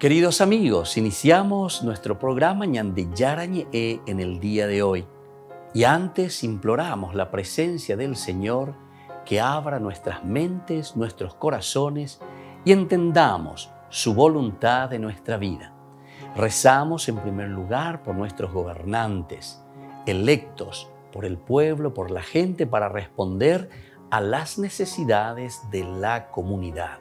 Queridos amigos, iniciamos nuestro programa Ñande Yarañe en el día de hoy. Y antes imploramos la presencia del Señor que abra nuestras mentes, nuestros corazones y entendamos su voluntad de nuestra vida. Rezamos en primer lugar por nuestros gobernantes, electos por el pueblo, por la gente, para responder a las necesidades de la comunidad.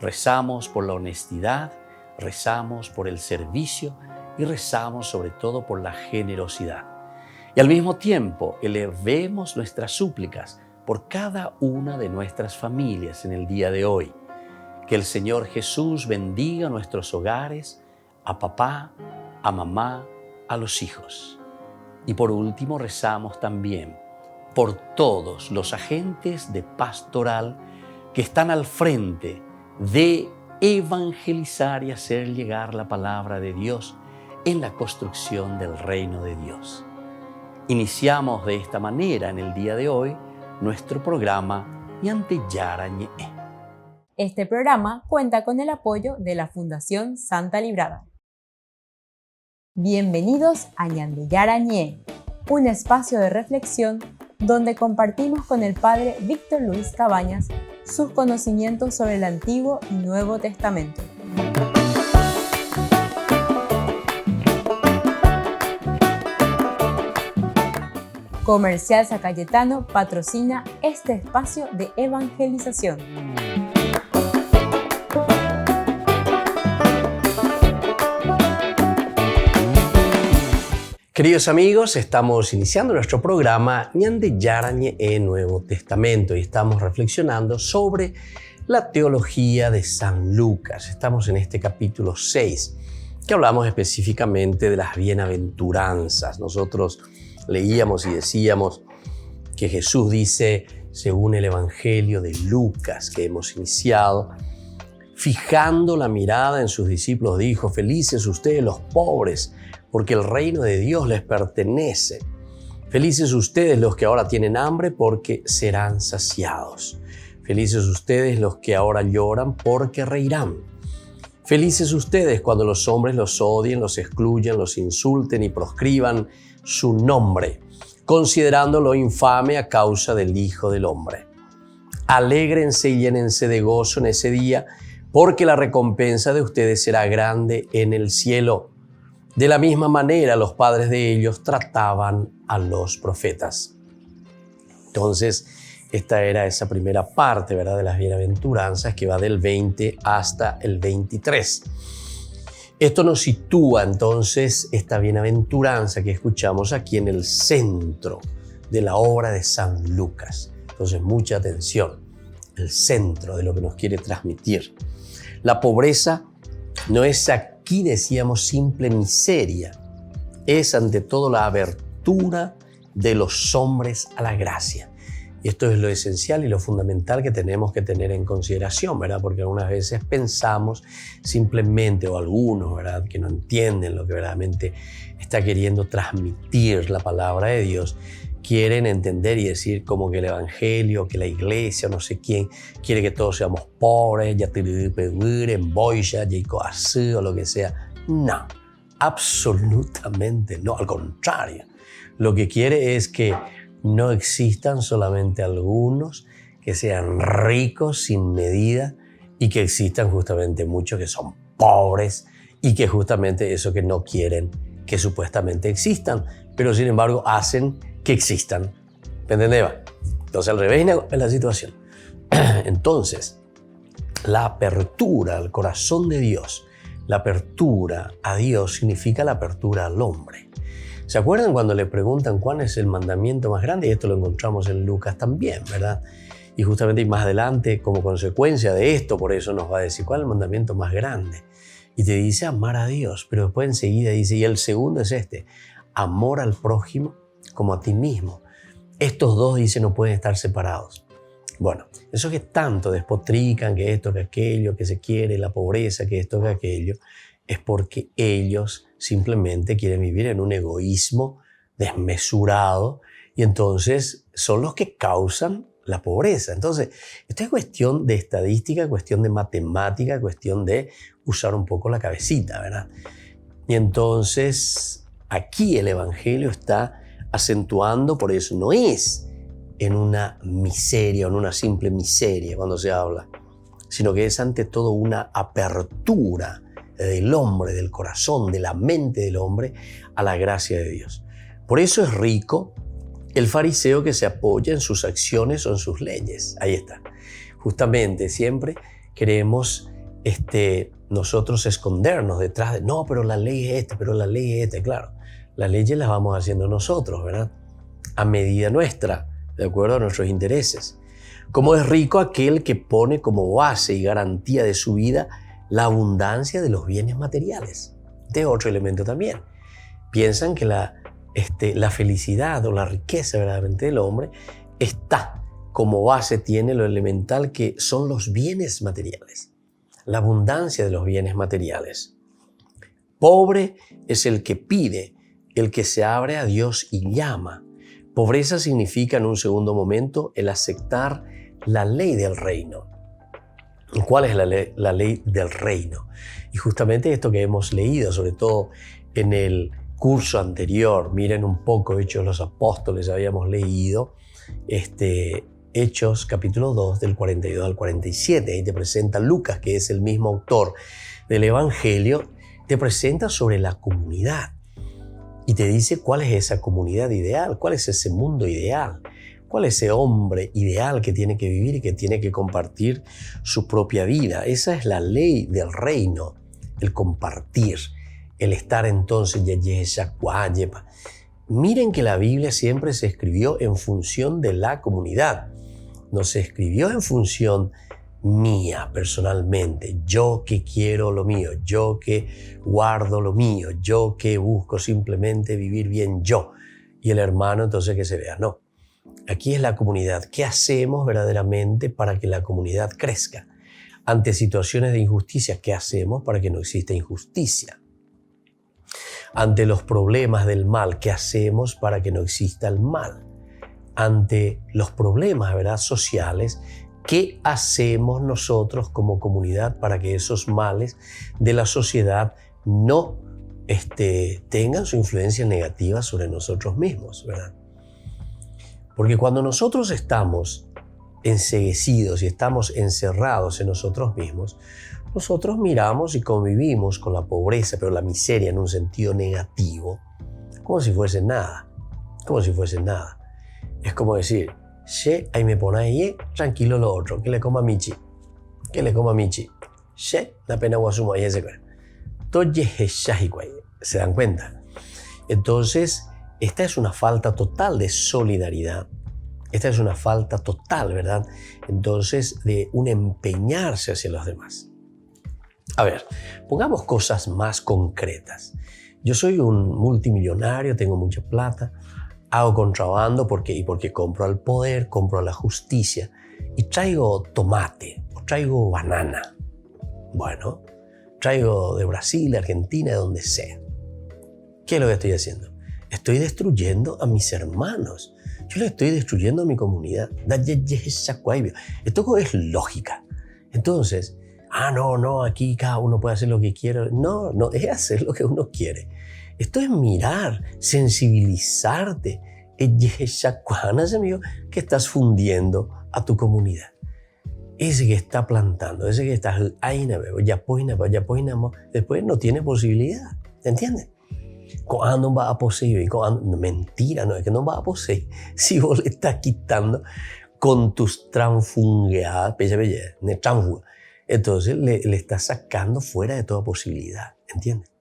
Rezamos por la honestidad, rezamos por el servicio y rezamos sobre todo por la generosidad. Y al mismo tiempo elevemos nuestras súplicas por cada una de nuestras familias en el día de hoy. Que el Señor Jesús bendiga nuestros hogares, a papá, a mamá, a los hijos. Y por último rezamos también por todos los agentes de pastoral que están al frente de evangelizar y hacer llegar la palabra de Dios en la construcción del reino de Dios. Iniciamos de esta manera en el día de hoy nuestro programa Ñande Yarañe. Este programa cuenta con el apoyo de la Fundación Santa Librada. Bienvenidos a Ñande Yarañe, un espacio de reflexión donde compartimos con el Padre Víctor Luis Cabañas sus conocimientos sobre el Antiguo y Nuevo Testamento. Comercial San Cayetano patrocina este espacio de evangelización. Queridos amigos, estamos iniciando nuestro programa Ñande Yarañe Nuevo Testamento y estamos reflexionando sobre la teología de San Lucas. Estamos en este capítulo 6, que hablamos específicamente de las bienaventuranzas. Nosotros leíamos y decíamos que Jesús dice, según el Evangelio de Lucas que hemos iniciado, fijando la mirada en sus discípulos, dijo: felices ustedes los pobres, porque el reino de Dios les pertenece. Felices ustedes los que ahora tienen hambre, porque serán saciados. Felices ustedes los que ahora lloran, porque reirán. Felices ustedes cuando los hombres los odien, los excluyan, los insulten y proscriban su nombre, considerándolo infame a causa del Hijo del Hombre. Alégrense y llénense de gozo en ese día, porque la recompensa de ustedes será grande en el cielo. De la misma manera, los padres de ellos trataban a los profetas. Entonces, esta era esa primera parte, ¿verdad?, de las bienaventuranzas, que va del 20 hasta el 23. Esto nos sitúa entonces esta bienaventuranza que escuchamos aquí en el centro de la obra de San Lucas. Entonces, mucha atención, el centro de lo que nos quiere transmitir. La pobreza no es aquí, decíamos, simple miseria. Es ante todo la abertura de los hombres a la gracia. Y esto es lo esencial y lo fundamental que tenemos que tener en consideración, ¿verdad? Porque algunas veces pensamos simplemente, o algunos, ¿verdad?, que no entienden lo que verdaderamente está queriendo transmitir la palabra de Dios, quieren entender y decir como que el evangelio, que la iglesia, no sé quién, quiere que todos seamos pobres, ya en boya, ya o lo que sea. No, absolutamente no, al contrario. Lo que quiere es que no existan solamente algunos que sean ricos sin medida y que existan justamente muchos que son pobres y que justamente eso que no quieren que supuestamente existan, pero sin embargo hacen que existan. ¿Me entendés? Entonces al revés es la situación. Entonces, la apertura al corazón de Dios, la apertura a Dios significa la apertura al hombre. ¿Se acuerdan cuando le preguntan cuál es el mandamiento más grande? Y esto lo encontramos en Lucas también, ¿verdad? Y justamente más adelante, como consecuencia de esto, por eso nos va a decir cuál es el mandamiento más grande. Y te dice amar a Dios, pero después enseguida dice, y el segundo es este, amor al prójimo como a ti mismo. Estos dos, dice, no pueden estar separados. Bueno, eso que tanto despotrican, que esto, que aquello, que se quiere, la pobreza, que esto, que aquello, es porque ellos simplemente quieren vivir en un egoísmo desmesurado y entonces son los que causan la pobreza. Entonces, esto es cuestión de estadística, cuestión de matemática, cuestión de usar un poco la cabecita, ¿verdad? Y entonces aquí el Evangelio está acentuando, por eso no es en una miseria o en una simple miseria cuando se habla, sino que es ante todo una apertura del hombre, del corazón, de la mente del hombre a la gracia de Dios. Por eso es rico el fariseo que se apoya en sus acciones o en sus leyes. Ahí está. Justamente siempre queremos nosotros escondernos detrás de, no, pero la ley es esta, pero la ley es esta. Claro, las leyes las vamos haciendo nosotros, ¿verdad? A medida nuestra, de acuerdo a nuestros intereses. Como es rico aquel que pone como base y garantía de su vida la abundancia de los bienes materiales. Este es otro elemento también. Piensan que la felicidad o la riqueza verdaderamente del hombre está como base, tiene lo elemental que son los bienes materiales. La abundancia de los bienes materiales. Pobre es el que pide, el que se abre a Dios y llama. Pobreza significa en un segundo momento el aceptar la ley del reino. ¿Cuál es la ley del reino? Y justamente esto que hemos leído, sobre todo en el curso anterior, miren un poco Hechos de los Apóstoles, habíamos leído Hechos capítulo 2 del 42 al 47. Ahí te presenta Lucas, que es el mismo autor del Evangelio, te presenta sobre la comunidad y te dice cuál es esa comunidad ideal, cuál es ese mundo ideal, cuál es ese hombre ideal que tiene que vivir y que tiene que compartir su propia vida. Esa es la ley del reino, el compartir, el estar entonces. Miren que la Biblia siempre se escribió en función de la comunidad. No se escribió en función mía personalmente, yo que quiero lo mío, yo que guardo lo mío, yo que busco simplemente vivir bien yo y el hermano entonces que se vea. No, aquí es la comunidad. ¿Qué hacemos verdaderamente para que la comunidad crezca? Ante situaciones de injusticia, ¿qué hacemos para que no exista injusticia? Ante los problemas del mal, ¿qué hacemos para que no exista el mal? Ante los problemas, ¿verdad?, sociales, ¿qué hacemos nosotros como comunidad para que esos males de la sociedad no tengan su influencia negativa sobre nosotros mismos, ¿verdad? Porque cuando nosotros estamos enceguecidos y estamos encerrados en nosotros mismos, nosotros miramos y convivimos con la pobreza, pero la miseria en un sentido negativo, como si fuese nada, como si fuese nada. Es como decir, che, ahí me pone ahí, tranquilo lo otro, que le coma Michi, que le coma Michi. Che, la pena guasumo ahí ese cara. ¿Se dan cuenta? Entonces, esta es una falta total de solidaridad. Esta es una falta total, ¿verdad? Entonces, de un empeñarse hacia los demás. A ver, pongamos cosas más concretas. Yo soy un multimillonario, tengo mucha plata, hago contrabando porque compro al poder, compro a la justicia y traigo tomate o traigo banana. Bueno, traigo de Brasil, de Argentina, de donde sea. ¿Qué es lo que estoy haciendo? Estoy destruyendo a mis hermanos. Yo le estoy destruyendo a mi comunidad. Esto es lógica. Entonces, no, aquí cada uno puede hacer lo que quiera. No es hacer lo que uno quiere. Esto es mirar, sensibilizarte. Amigo, que estás fundiendo a tu comunidad. Ese que está plantando, ese que está después no tiene posibilidad. ¿Entiendes? ¿Cuándo va a poseer? Mentira, no es que no va a poseer. Si vos le estás quitando con tus transfungeadas, entonces le estás sacando fuera de toda posibilidad. ¿Entiendes?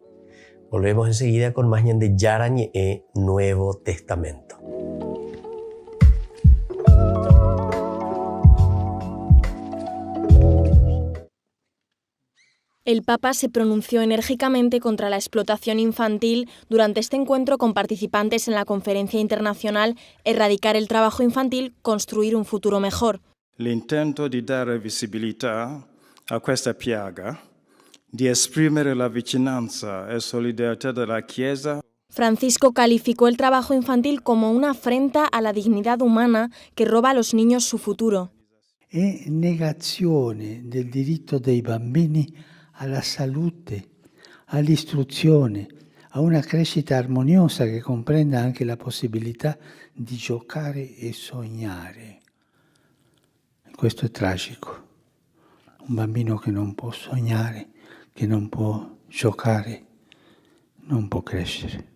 Volvemos enseguida con más de Yarañe e Nuevo Testamento. El Papa se pronunció enérgicamente contra la explotación infantil durante este encuentro con participantes en la conferencia internacional Erradicar el trabajo infantil, construir un futuro mejor. L'intento di dare visibilità a questa piaga, di esprimere la vicinanza e solidarietà della Chiesa. Francisco calificó el trabajo infantil como una afrenta a la dignidad humana que roba a los niños su futuro. E negazione del diritto dei bambini alla salute, all'istruzione, a una crescita armoniosa che comprenda anche la possibilità di giocare e sognare. Questo è tragico. Un bambino che non può sognare, que no puede giocare, no puede crecer.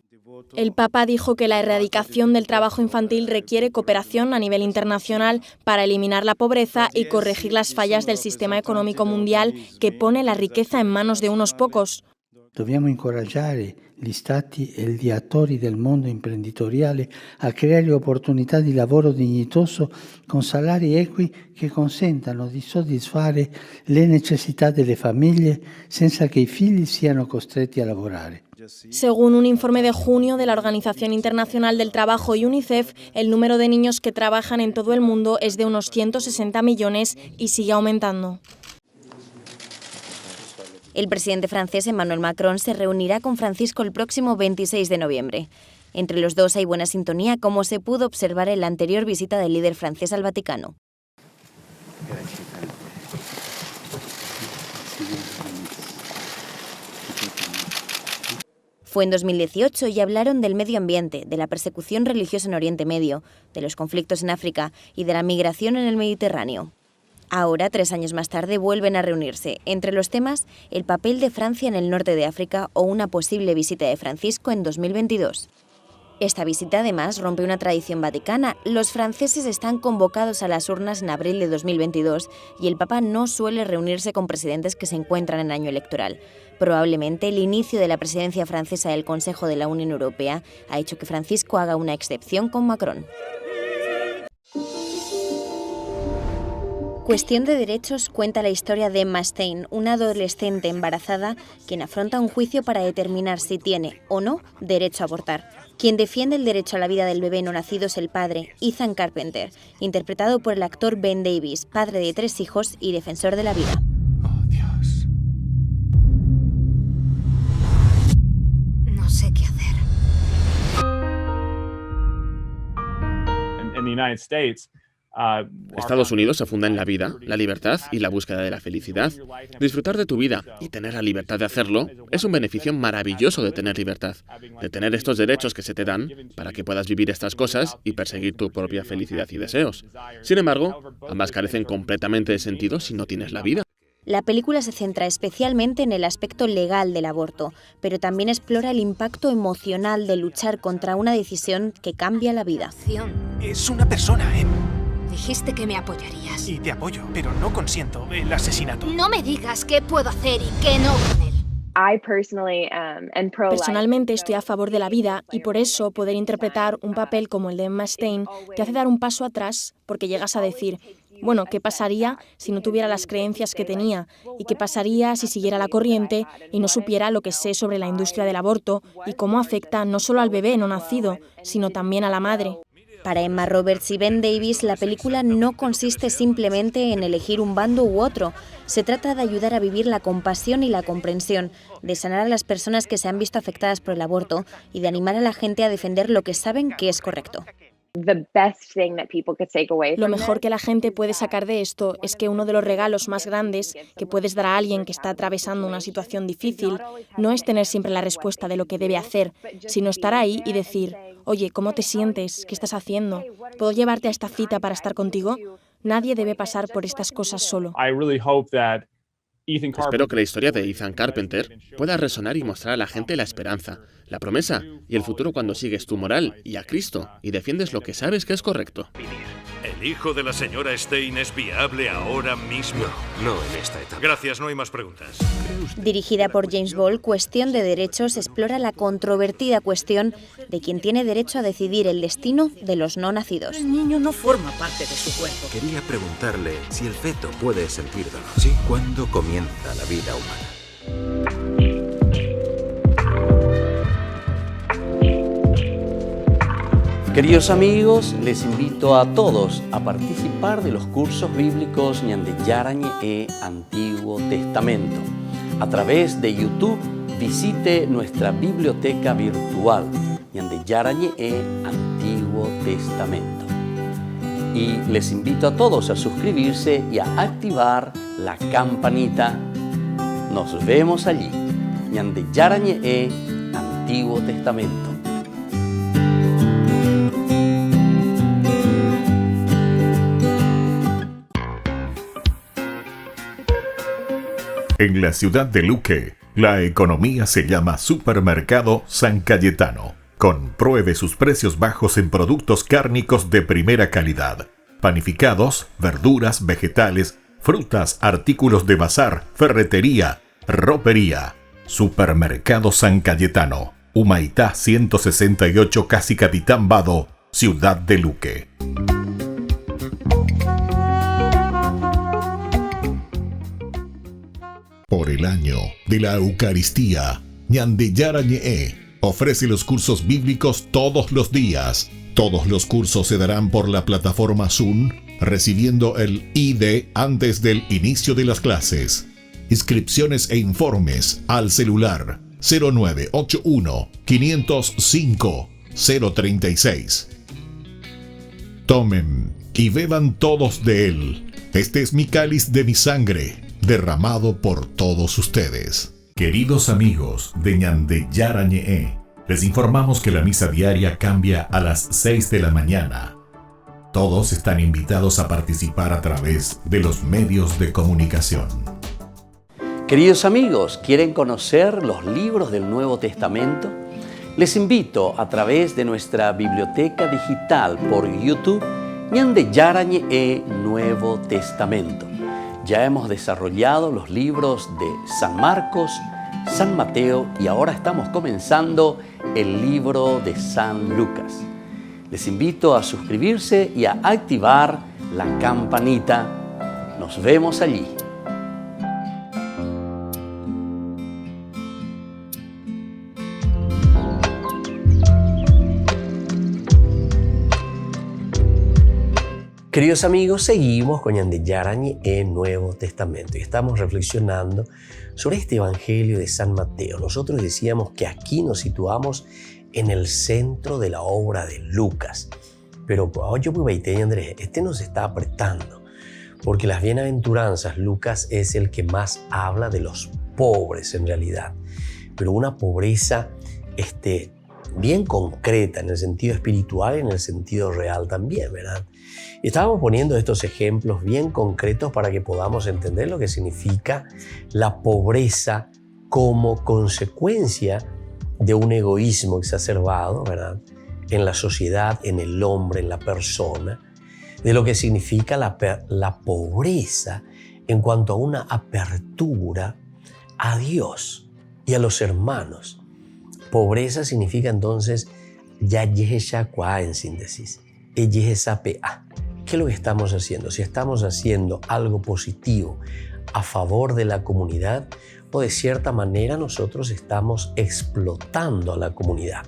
El Papa dijo que la erradicación del trabajo infantil requiere cooperación a nivel internacional para eliminar la pobreza y corregir las fallas del sistema económico mundial que pone la riqueza en manos de unos pocos. Dobbiamo incoraggiare gli stati e gli attori del mondo imprenditoriale a creare opportunità di lavoro dignitoso con salari equi che consentano di soddisfare le necessità delle famiglie senza che i figli siano costretti a lavorare. Según un informe de junio de la Organización Internacional del Trabajo y UNICEF, el número de niños que trabajan en todo el mundo es de unos 160 millones y sigue aumentando. El presidente francés Emmanuel Macron se reunirá con Francisco el próximo 26 de noviembre. Entre los dos hay buena sintonía, como se pudo observar en la anterior visita del líder francés al Vaticano. Fue en 2018 y hablaron del medio ambiente, de la persecución religiosa en Oriente Medio, de los conflictos en África y de la migración en el Mediterráneo. Ahora, 3 años más tarde, vuelven a reunirse. Entre los temas, el papel de Francia en el norte de África o una posible visita de Francisco en 2022. Esta visita, además, rompe una tradición vaticana. Los franceses están convocados a las urnas en abril de 2022 y el Papa no suele reunirse con presidentes que se encuentran en año electoral. Probablemente el inicio de la presidencia francesa del Consejo de la Unión Europea ha hecho que Francisco haga una excepción con Macron. Cuestión de Derechos cuenta la historia de Emma Stein, una adolescente embarazada quien afronta un juicio para determinar si tiene o no derecho a abortar. Quien defiende el derecho a la vida del bebé no nacido es el padre, Ethan Carpenter, interpretado por el actor Ben Davis, padre de 3 hijos y defensor de la vida. Oh, Dios. No sé qué hacer. In the United States, Estados Unidos se funda en la vida, la libertad y la búsqueda de la felicidad. Disfrutar de tu vida y tener la libertad de hacerlo es un beneficio maravilloso de tener libertad, de tener estos derechos que se te dan para que puedas vivir estas cosas y perseguir tu propia felicidad y deseos. Sin embargo, ambas carecen completamente de sentido si no tienes la vida. La película se centra especialmente en el aspecto legal del aborto, pero también explora el impacto emocional de luchar contra una decisión que cambia la vida. Es una persona, Dijiste que me apoyarías. Y te apoyo, pero no consiento el asesinato. No me digas qué puedo hacer y qué no con él. Personalmente estoy a favor de la vida y por eso poder interpretar un papel como el de Emma Stein te hace dar un paso atrás porque llegas a decir, bueno, ¿qué pasaría si no tuviera las creencias que tenía? ¿Y qué pasaría si siguiera la corriente y no supiera lo que sé sobre la industria del aborto y cómo afecta no solo al bebé no nacido, sino también a la madre? Para Emma Roberts y Ben Davis, la película no consiste simplemente en elegir un bando u otro. Se trata de ayudar a vivir la compasión y la comprensión, de sanar a las personas que se han visto afectadas por el aborto y de animar a la gente a defender lo que saben que es correcto. Lo mejor que la gente puede sacar de esto es que uno de los regalos más grandes que puedes dar a alguien que está atravesando una situación difícil no es tener siempre la respuesta de lo que debe hacer, sino estar ahí y decir, oye, ¿cómo te sientes? ¿Qué estás haciendo? ¿Puedo llevarte a esta cita para estar contigo? Nadie debe pasar por estas cosas solo. Espero que la historia de Ethan Carpenter pueda resonar y mostrar a la gente la esperanza, la promesa y el futuro cuando sigues tu moral y a Cristo y defiendes lo que sabes que es correcto. ¿El hijo de la señora Stein es viable ahora mismo? No en esta etapa. Gracias, no hay más preguntas. Dirigida por James Ball, Cuestión de Derechos explora la controvertida cuestión de quien tiene derecho a decidir el destino de los no nacidos. El niño no forma parte de su cuerpo. Quería preguntarle si el feto puede sentir dolor. Sí, ¿cuándo comienza la vida humana? Queridos amigos, les invito a todos a participar de los cursos bíblicos Ñande Yarañe e Antiguo Testamento. A través de YouTube, visite nuestra biblioteca virtual Ñande Yarañe e Antiguo Testamento. Y les invito a todos a suscribirse y a activar la campanita. Nos vemos allí. Ñande Yarañe e Antiguo Testamento. En la ciudad de Luque, la economía se llama Supermercado San Cayetano. Compruebe sus precios bajos en productos cárnicos de primera calidad. Panificados, verduras, vegetales, frutas, artículos de bazar, ferretería, ropería. Supermercado San Cayetano. Humaitá 168, Casi Capitán Vado, ciudad de Luque. Por el año de la Eucaristía, Ñande Yarañe ofrece los cursos bíblicos todos los días. Todos los cursos se darán por la plataforma Zoom, recibiendo el ID antes del inicio de las clases. Inscripciones e informes al celular 0981 505 036. Tomen y beban todos de él. Este es mi cáliz de mi sangre, derramado por todos ustedes. Queridos amigos de Ñande Yarañe, les informamos que la misa diaria cambia a las 6 de la mañana. Todos están invitados a participar a través de los medios de comunicación. Queridos amigos, ¿quieren conocer los libros del Nuevo Testamento? Les invito a través de nuestra biblioteca digital por YouTube, Ñande Yarañe e Nuevo Testamento. Ya hemos desarrollado los libros de San Marcos, San Mateo y ahora estamos comenzando el libro de San Lucas. Les invito a suscribirse y a activar la campanita. Nos vemos allí. Queridos amigos, seguimos con Ñande Yarañe en Nuevo Testamento y estamos reflexionando sobre este Evangelio de San Mateo. Nosotros decíamos que aquí nos situamos en el centro de la obra de Lucas, pero yo Andrés, este nos está apretando, porque las bienaventuranzas, Lucas es el que más habla de los pobres en realidad, pero una pobreza bien concreta en el sentido espiritual y en el sentido real también, ¿verdad? Y estábamos poniendo estos ejemplos bien concretos para que podamos entender lo que significa la pobreza como consecuencia de un egoísmo exacerbado, ¿verdad? En la sociedad, en el hombre, en la persona, de lo que significa la pobreza en cuanto a una apertura a Dios y a los hermanos. Pobreza significa entonces ya en síntesis, ¿qué es lo que estamos haciendo? Si estamos haciendo algo positivo a favor de la comunidad o de cierta manera nosotros estamos explotando a la comunidad.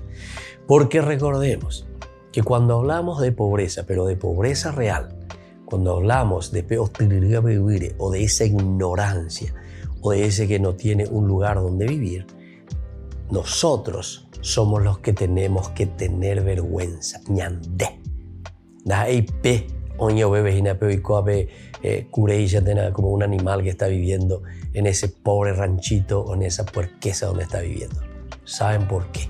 Porque recordemos que cuando hablamos de pobreza, pero de pobreza real, cuando hablamos de o de esa ignorancia o de ese que no tiene un lugar donde vivir, nosotros somos los que tenemos que tener vergüenza. Ñande. Como un animal que está viviendo en ese pobre ranchito o en esa puerquesa donde está viviendo. ¿Saben por qué?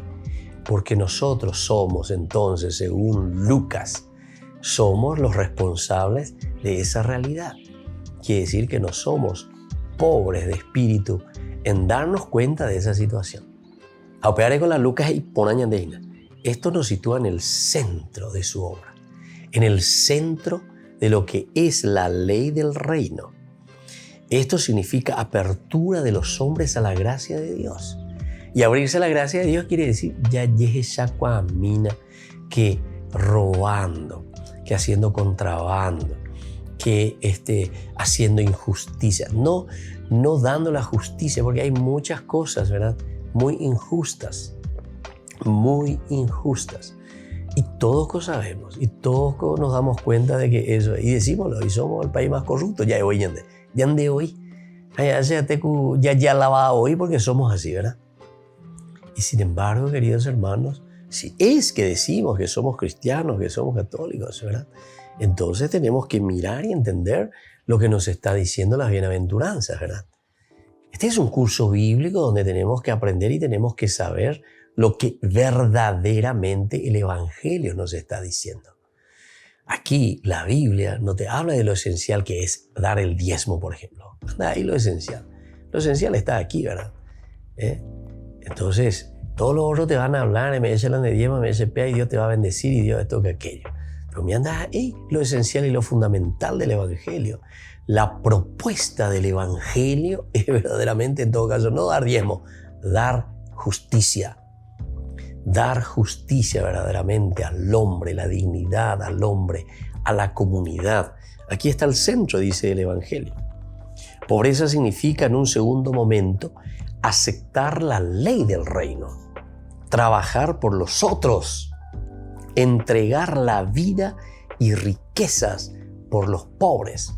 Porque nosotros somos entonces, según Lucas, somos los responsables de esa realidad. Quiere decir que no somos pobres de espíritu en darnos cuenta de esa situación. A operar con la Lucas y Ponañandeina. Esto nos sitúa en el centro de su obra, en el centro de lo que es la ley del reino. Esto significa apertura de los hombres a la gracia de Dios. Y abrirse a la gracia de Dios quiere decir ya mina, que robando, que haciendo contrabando, que haciendo injusticia. No dando la justicia, porque hay muchas cosas, ¿verdad? Muy injustas. Y todos lo sabemos, y todos nos damos cuenta de que eso, y decímoslo, y somos el país más corrupto, ya hoy, ya la va hoy porque somos así, ¿verdad? Y sin embargo, queridos hermanos, si es que decimos que somos cristianos, que somos católicos, ¿verdad? Entonces tenemos que mirar y entender lo que nos está diciendo las bienaventuranzas, ¿verdad? Este es un curso bíblico donde tenemos que aprender y tenemos que saber lo que verdaderamente el Evangelio nos está diciendo. Aquí la Biblia no te habla de lo esencial que es dar el diezmo, por ejemplo. Ahí lo esencial. Lo esencial está aquí, ¿verdad? Entonces, todos los otros te van a hablar, me dicen de diezmo, me dicen y Dios te va a bendecir y Dios esto que aquello. Pero me anda ahí lo esencial y lo fundamental del Evangelio. La propuesta del Evangelio es verdaderamente, en todo caso, no dar diezmo, dar justicia. Dar justicia verdaderamente al hombre, la dignidad al hombre, a la comunidad. Aquí está el centro, dice el Evangelio. Pobreza significa, en un segundo momento, aceptar la ley del reino, trabajar por los otros, entregar la vida y riquezas por los pobres.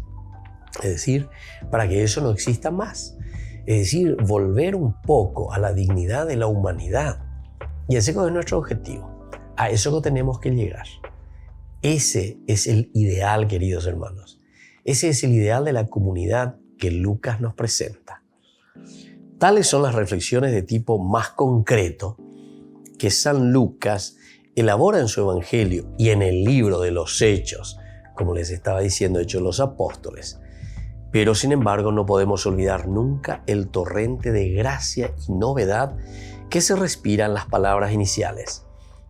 Es decir, para que eso no exista más. Es decir, volver un poco a la dignidad de la humanidad. Y ese es nuestro objetivo. A eso tenemos que llegar. Ese es el ideal, queridos hermanos. Ese es el ideal de la comunidad que Lucas nos presenta. Tales son las reflexiones de tipo más concreto que San Lucas elabora en su Evangelio y en el libro de los Hechos, como les estaba diciendo, Hechos de los Apóstoles. Pero, sin embargo, no podemos olvidar nunca el torrente de gracia y novedad que se respira en las palabras iniciales.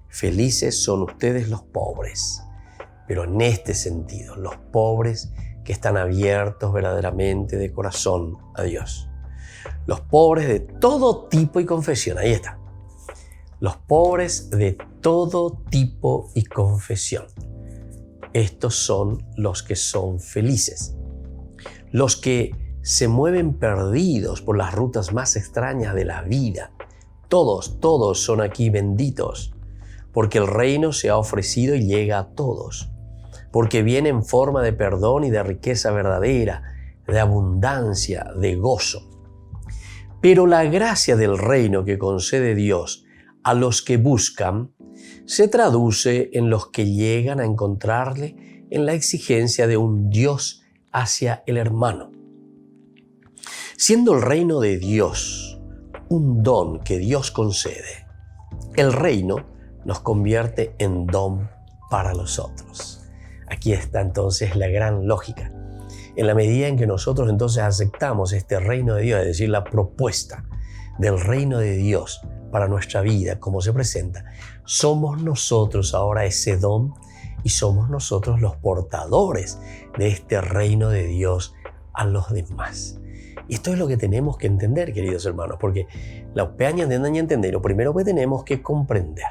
Felices son ustedes los pobres. Pero en este sentido, los pobres que están abiertos verdaderamente de corazón a Dios. Los pobres de todo tipo y confesión. Ahí está. Los pobres de todo tipo y confesión. Estos son los que son felices. Los que se mueven perdidos por las rutas más extrañas de la vida. Todos son aquí benditos, porque el reino se ha ofrecido y llega a todos, porque viene en forma de perdón y de riqueza verdadera, de abundancia, de gozo. Pero la gracia del reino que concede Dios a los que buscan se traduce en los que llegan a encontrarle en la exigencia de un Dios hacia el hermano. Siendo el reino de Dios un don que Dios concede, el reino nos convierte en don para los otros. Aquí está entonces la gran lógica. En la medida en que nosotros entonces aceptamos este reino de Dios, es decir, la propuesta del reino de Dios para nuestra vida, como se presenta, somos nosotros ahora ese don y somos nosotros los portadores de este reino de Dios a los demás. Y esto es lo que tenemos que entender, queridos hermanos, porque la peña de entender, lo primero que tenemos que comprender,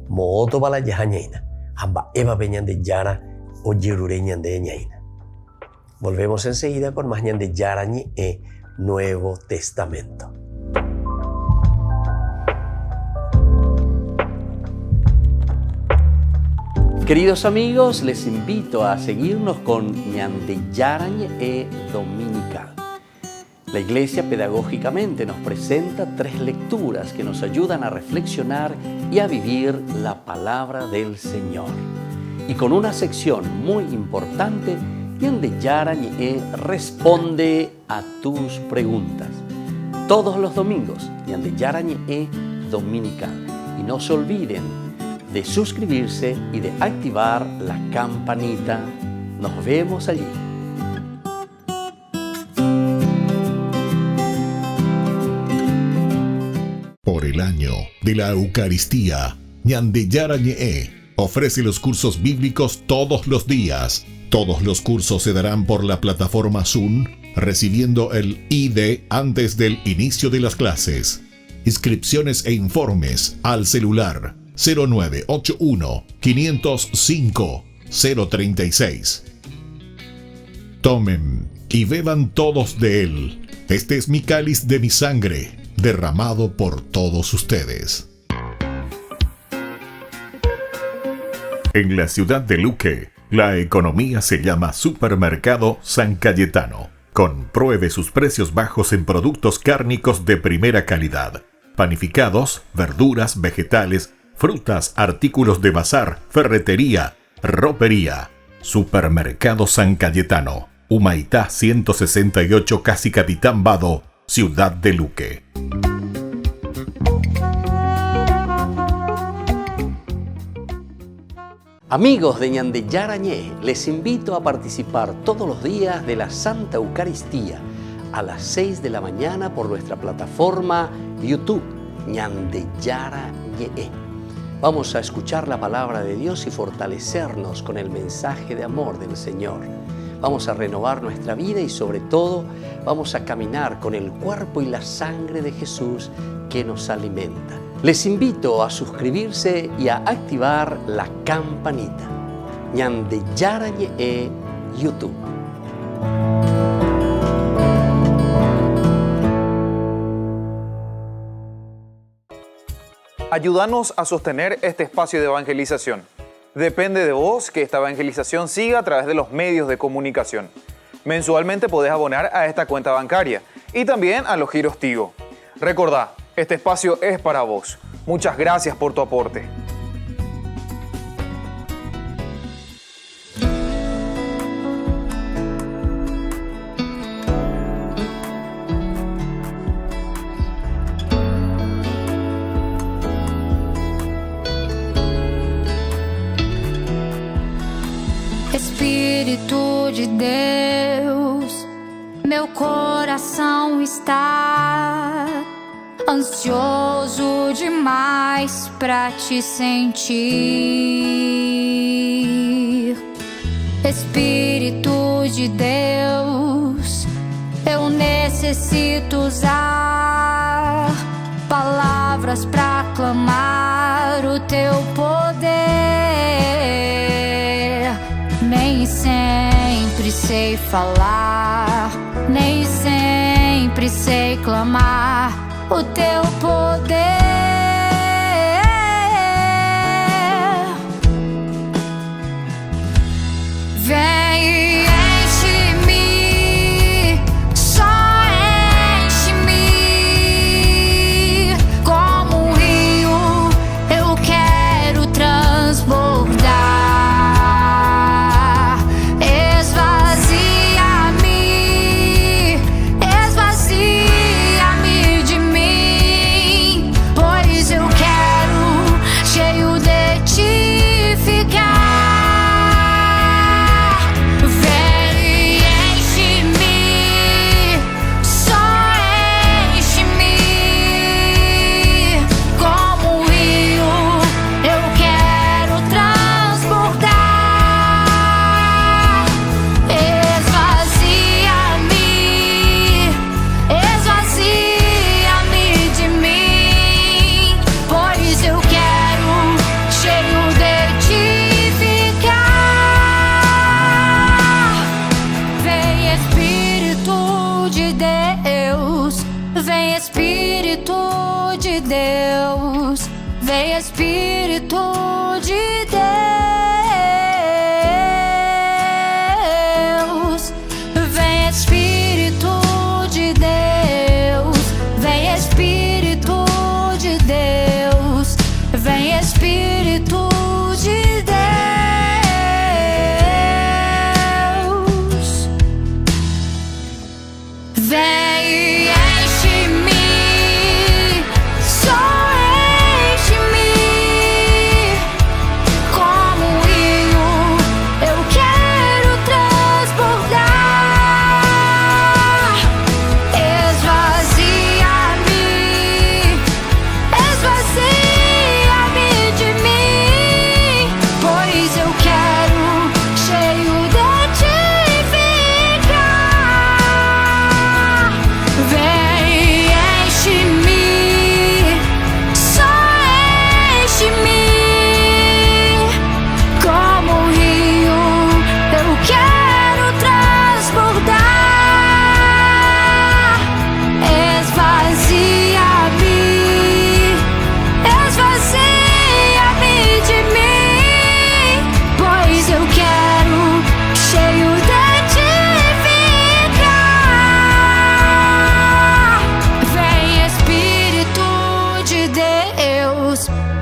mooto bala yahañaina, amba eva peñan de yara o yerureñan de ñaina. Volvemos enseguida con más ñan de yarañe e Nuevo Testamento. Queridos amigos, les invito a seguirnos con Ñandeyarañe e Dominical. La Iglesia pedagógicamente nos presenta 3 lecturas que nos ayudan a reflexionar y a vivir la palabra del Señor. Y con una sección muy importante, Ñandeyarañe e responde a tus preguntas. Todos los domingos, Ñandeyarañe e Dominical. Y no se olviden de suscribirse y de activar la campanita. Nos vemos allí. Por el año de la Eucaristía, Ñandeyarañe ofrece los cursos bíblicos todos los días. Todos los cursos se darán por la plataforma Zoom, recibiendo el ID antes del inicio de las clases. Inscripciones e informes al celular 0981-505-036. Tomen y beban todos de él. Este es mi cáliz de mi sangre, derramado por todos ustedes. En la ciudad de Luque, la economía se llama Supermercado San Cayetano. Compruebe sus precios bajos en productos cárnicos de primera calidad. Panificados, verduras, vegetales, frutas, artículos de bazar, ferretería, ropería. Supermercado San Cayetano, Humaitá 168, Casi Capitán Vado, Ciudad de Luque. Amigos de Ñande Yarañé, les invito a participar todos los días de la Santa Eucaristía a las 6 de la mañana por nuestra plataforma YouTube, Ñande Yarañé. Vamos a escuchar la palabra de Dios y fortalecernos con el mensaje de amor del Señor. Vamos a renovar nuestra vida y sobre todo vamos a caminar con el cuerpo y la sangre de Jesús que nos alimenta. Les invito a suscribirse y a activar la campanita. Ñande Yarañé YouTube. Ayúdanos a sostener este espacio de evangelización. Depende de vos que esta evangelización siga a través de los medios de comunicación. Mensualmente podés abonar a esta cuenta bancaria y también a los giros Tigo. Recordá, este espacio es para vos. Muchas gracias por tu aporte. Espírito de Deus, meu coração está ansioso demais pra te sentir. Espírito de Deus, eu necessito usar palavras pra clamar o teu poder. Nem sempre sei falar, nem sempre sei clamar o teu poder. Vem e enche-me, só enche-me, como um rio eu quero transbordar. Esvazia-me, esvazia-me de mim, pois eu quero cheio de ti ficar. Vem Espírito de Deus, vem Espírito de Deus, vem Espírito de Deus, vem Espírito de Deus, vem Espírito de Deus, vem.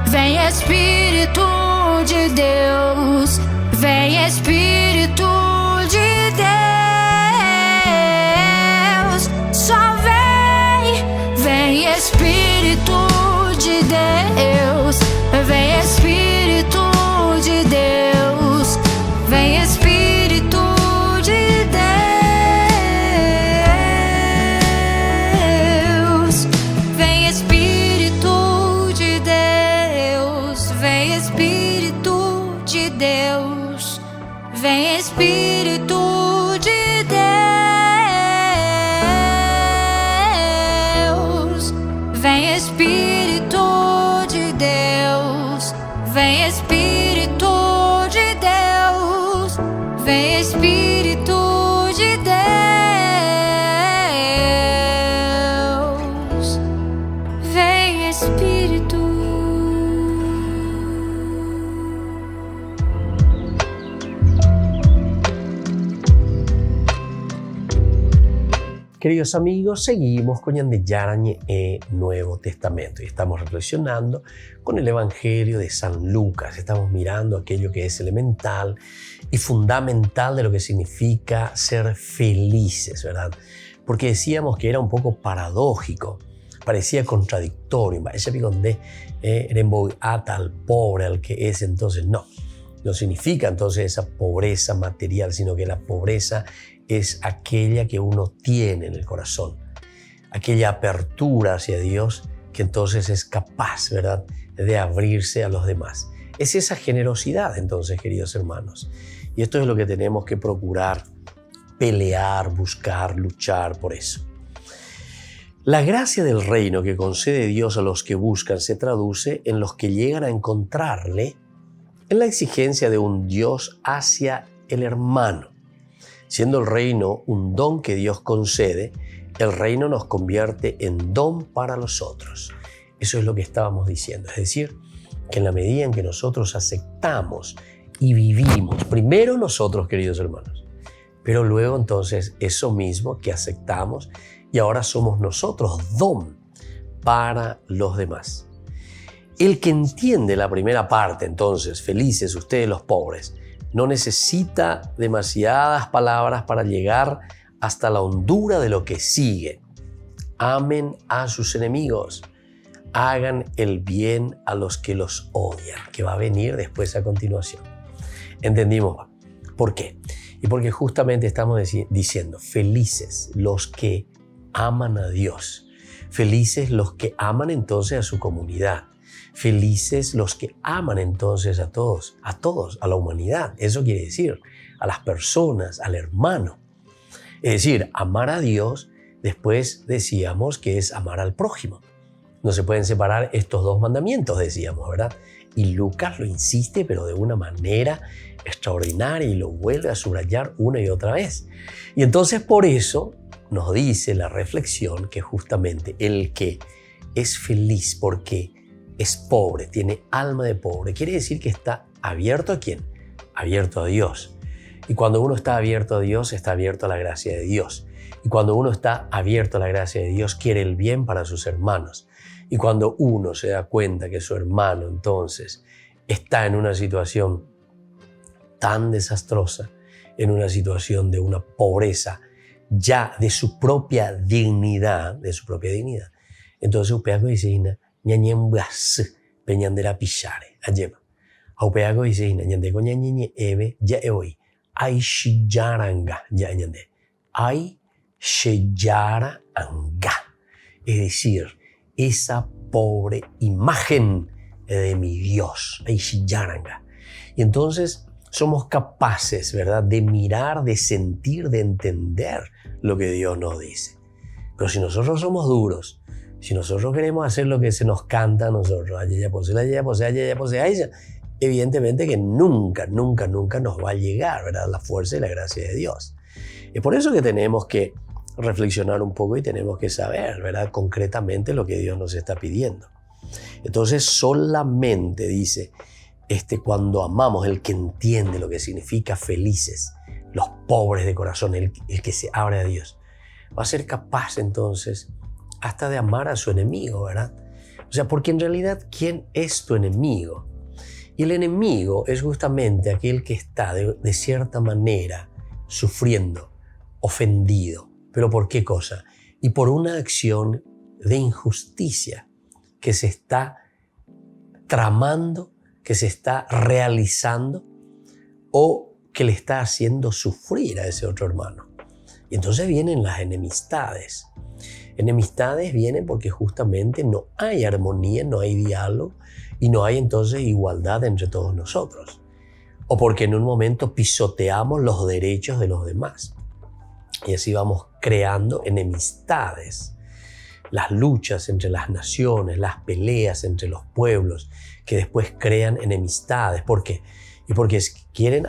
Vem Espírito de Deus, vem Espírito de Deus, só vem. espírito. Queridos amigos, seguimos con Yarañe e Nuevo Testamento y estamos reflexionando con el Evangelio de San Lucas. Estamos mirando aquello que es elemental y fundamental de lo que significa ser felices, ¿verdad? Porque decíamos que era un poco paradójico, parecía contradictorio. Ese piconde ata al pobre, al que es, entonces no significa entonces esa pobreza material, sino que la pobreza es aquella que uno tiene en el corazón, aquella apertura hacia Dios que entonces es capaz, ¿verdad?, de abrirse a los demás. Es esa generosidad, entonces, queridos hermanos. Y esto es lo que tenemos que procurar, pelear, buscar, luchar por eso. La gracia del reino que concede Dios a los que buscan se traduce en los que llegan a encontrarle en la exigencia de un Dios hacia el hermano. Siendo el reino un don que Dios concede, el reino nos convierte en don para los otros. Eso es lo que estábamos diciendo. Es decir, que en la medida en que nosotros aceptamos y vivimos, primero nosotros, queridos hermanos, pero luego entonces eso mismo que aceptamos y ahora somos nosotros don para los demás. El que entiende la primera parte, entonces, felices ustedes los pobres, no necesita demasiadas palabras para llegar hasta la hondura de lo que sigue. Amen a sus enemigos. Hagan el bien a los que los odian, que va a venir después a continuación. ¿Entendimos? ¿Por qué? Y porque justamente estamos diciendo, felices los que aman a Dios. Felices los que aman entonces a su comunidad. Felices los que aman entonces a todos, a la humanidad. Eso quiere decir a las personas, al hermano. Es decir, amar a Dios, después decíamos que es amar al prójimo. No se pueden separar estos dos mandamientos, decíamos, ¿verdad? Y Lucas lo insiste, pero de una manera extraordinaria y lo vuelve a subrayar una y otra vez. Y entonces por eso nos dice la reflexión que justamente el que es feliz porque es pobre, tiene alma de pobre, quiere decir que está abierto ¿a quién? Abierto a Dios. Y cuando uno está abierto a Dios, está abierto a la gracia de Dios. Y cuando uno está abierto a la gracia de Dios, quiere el bien para sus hermanos. Y cuando uno se da cuenta que su hermano entonces está en una situación tan desastrosa, en una situación de una pobreza ya de su propia dignidad, entonces upeago dice ñañembas peñandera pichare ayema aupeago dice ñandego ñañeñe eve ya eoi ay shiyaranga ya ñande ay shiyaranga, es decir, esa pobre imagen de mi Dios, ay shiyaranga. Y entonces somos capaces, ¿verdad?, de mirar, de sentir, de entender lo que Dios nos dice. Pero si nosotros somos duros, si nosotros queremos hacer lo que se nos canta a nosotros, evidentemente que nunca nos va a llegar, ¿verdad?, la fuerza y la gracia de Dios. Es por eso que tenemos que reflexionar un poco y tenemos que saber, ¿verdad?, concretamente lo que Dios nos está pidiendo. Entonces solamente dice, cuando amamos, el que entiende lo que significa felices, los pobres de corazón, el que se abre a Dios, va a ser capaz entonces hasta de amar a su enemigo, ¿verdad? O sea, porque en realidad, ¿quién es tu enemigo? Y el enemigo es justamente aquel que está de cierta manera sufriendo, ofendido. ¿Pero por qué cosa? Y por una acción de injusticia que se está tramando, que se está realizando o que le está haciendo sufrir a ese otro hermano. Y entonces vienen las enemistades. Enemistades vienen porque justamente no hay armonía, no hay diálogo y no hay entonces igualdad entre todos nosotros. O porque en un momento pisoteamos los derechos de los demás. Y así vamos creando enemistades. Las luchas entre las naciones, las peleas entre los pueblos que después crean enemistades. ¿Por qué? Y porque quieren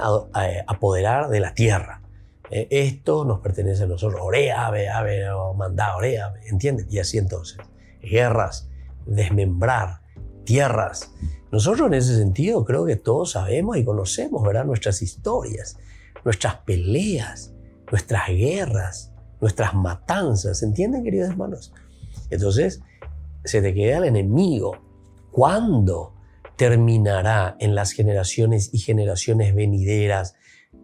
apoderar de la tierra. Esto nos pertenece a nosotros. Orea, ave, mandá, orea, ¿entienden? Y así entonces, guerras, desmembrar tierras. Nosotros en ese sentido creo que todos sabemos y conocemos, ¿verdad? Nuestras historias, nuestras peleas, nuestras guerras, nuestras matanzas. ¿Entienden, queridos hermanos? Entonces, se te queda el enemigo. ¿Cuándo terminará en las generaciones y generaciones venideras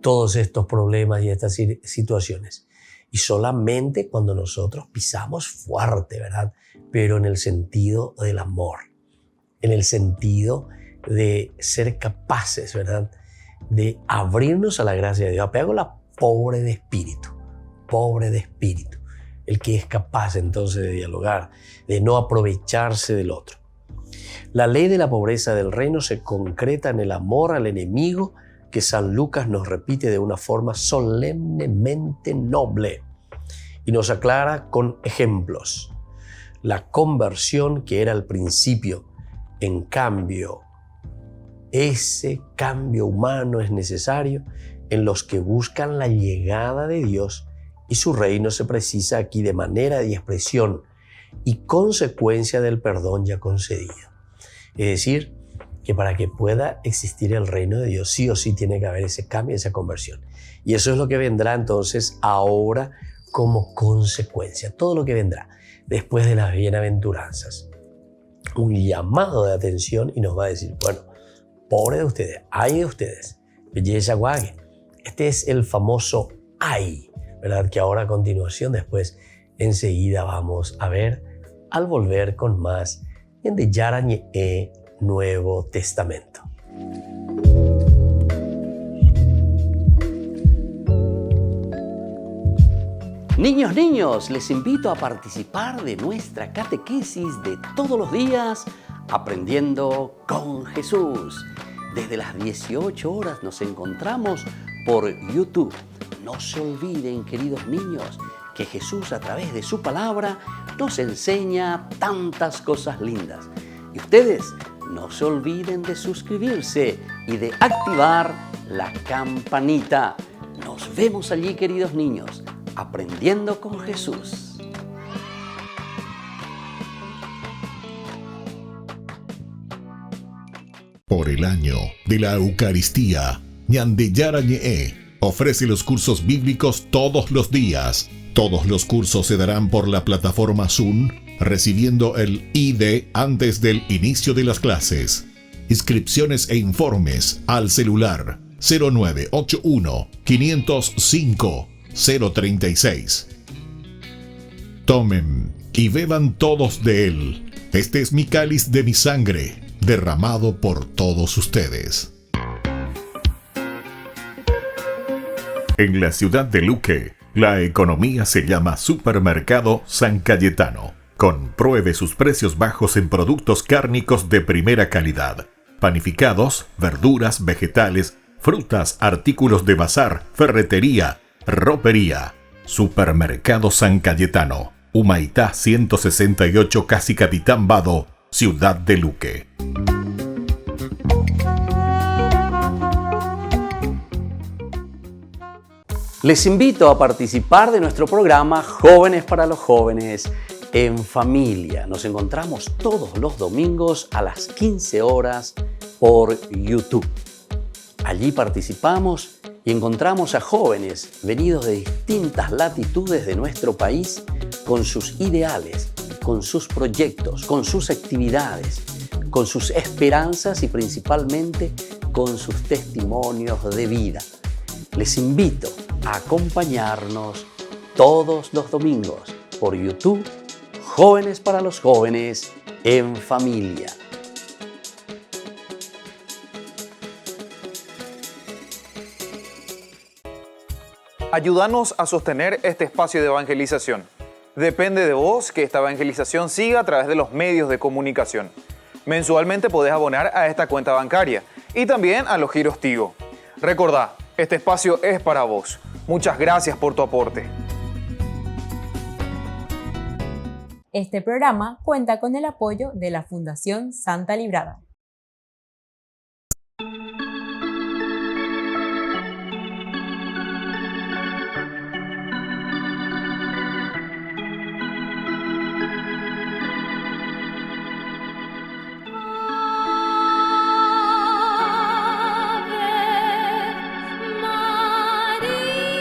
todos estos problemas y estas situaciones? Y solamente cuando nosotros pisamos fuerte, ¿verdad? Pero en el sentido del amor, en el sentido de ser capaces, ¿verdad? De abrirnos a la gracia de Dios. Apego la pobre de espíritu, el que es capaz entonces de dialogar, de no aprovecharse del otro. La ley de la pobreza del reino se concreta en el amor al enemigo, que San Lucas nos repite de una forma solemnemente noble y nos aclara con ejemplos. La conversión que era al principio, en cambio, ese cambio humano es necesario en los que buscan la llegada de Dios, y su reino se precisa aquí de manera y expresión y consecuencia del perdón ya concedido. Es decir, que para que pueda existir el reino de Dios, sí o sí tiene que haber ese cambio, esa conversión. Y eso es lo que vendrá entonces ahora como consecuencia. Todo lo que vendrá después de las bienaventuranzas. Un llamado de atención y nos va a decir, bueno, pobre de ustedes, ay de ustedes, belleza guague. Este es el famoso ay, ¿verdad? Que ahora a continuación, después, enseguida vamos a ver al volver con más en de Yarañe Nuevo Testamento. Niños, les invito a participar de nuestra catequesis de todos los días, Aprendiendo con Jesús. Desde las 18 horas nos encontramos por YouTube. No se olviden, queridos niños, que Jesús a través de su palabra nos enseña tantas cosas lindas. Y ustedes no se olviden de suscribirse y de activar la campanita. Nos vemos allí, queridos niños, aprendiendo con Jesús. Por el año de la Eucaristía, Ñande Yarañe ofrece los cursos bíblicos todos los días. Todos los cursos se darán por la plataforma Zoom, recibiendo el ID antes del inicio de las clases. Inscripciones e informes al celular 0981 505 036. Tomen y beban todos de él. Este es mi cáliz de mi sangre, derramado por todos ustedes. En la ciudad de Luque, la economía se llama Supermercado San Cayetano. Compruebe sus precios bajos en productos cárnicos de primera calidad. Panificados, verduras, vegetales, frutas, artículos de bazar, ferretería, ropería. Supermercado San Cayetano. Humaitá 168, Casi Capitán Vado, ciudad de Luque. Les invito a participar de nuestro programa Jóvenes para los Jóvenes en Familia. Nos encontramos todos los domingos a las 15 horas por YouTube. Allí participamos y encontramos a jóvenes venidos de distintas latitudes de nuestro país con sus ideales, con sus proyectos, con sus actividades, con sus esperanzas y principalmente con sus testimonios de vida. Les invito a acompañarnos todos los domingos por YouTube, Jóvenes para los Jóvenes en Familia. Ayúdanos a sostener este espacio de evangelización. Depende de vos que esta evangelización siga a través de los medios de comunicación. Mensualmente podés abonar a esta cuenta bancaria y también a los giros Tigo. Recordá, este espacio es para vos. Muchas gracias por tu aporte. Este programa cuenta con el apoyo de la Fundación Santa Librada.